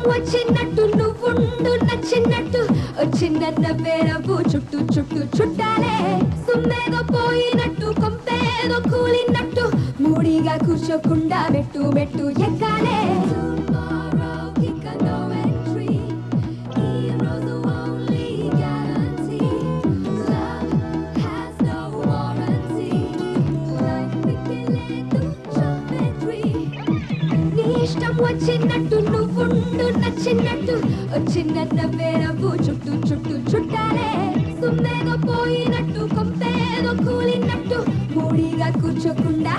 వచ్చినట్టు నువ్వుండు నచ్చినట్టు చిన్న నవ్వేరవు చుట్టూ చుట్టూ చుట్టాలే సుమ్మేదో పోయినట్టు కొంపేదో కూలినట్టు మూడిగా కూర్చోకుండా మెట్టు మెట్టు ఎక్కాలే వచ్చినట్టు నువ్వుండు నచ్చినట్టు చిన్న నవ్వేరవు చుట్టూ చుట్టూ చుట్టాలే సుమ్మేదో పోయినట్టు కొంపేదో కూలినట్టు మూడిగా కూర్చోకుండా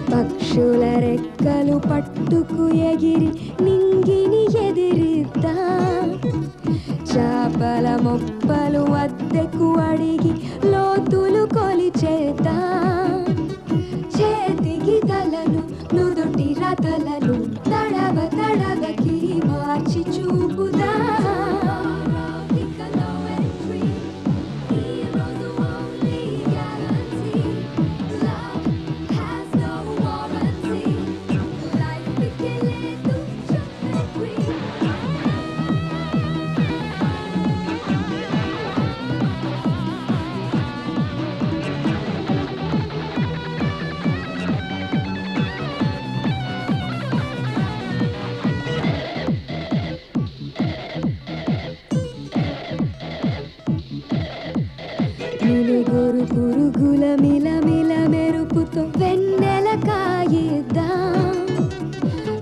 పక్షుల రెక్కలు పట్టుకు ఎగిరి నింగిని ఎదిరిద్దా చేపల మొప్పలు అద్దెకు అడిగి లోతులు కొలిచేద్దా చేతికి తలను నుదుటి రతలను తడవ తడవకి మార్చి చూపుదా గురు గురుగుల మిలమిల మెరుపుతో వెన్నెల కాయిద్దా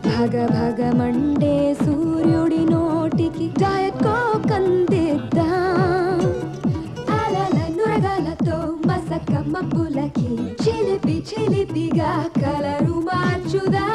భగ భగ మండే సూర్యుడి నోటికి డయట్ కోక్ అందిద్దా అలల నురగలతో మసక మబ్బులకి చిలిపి చిలిపిగా కలరు మార్చుదా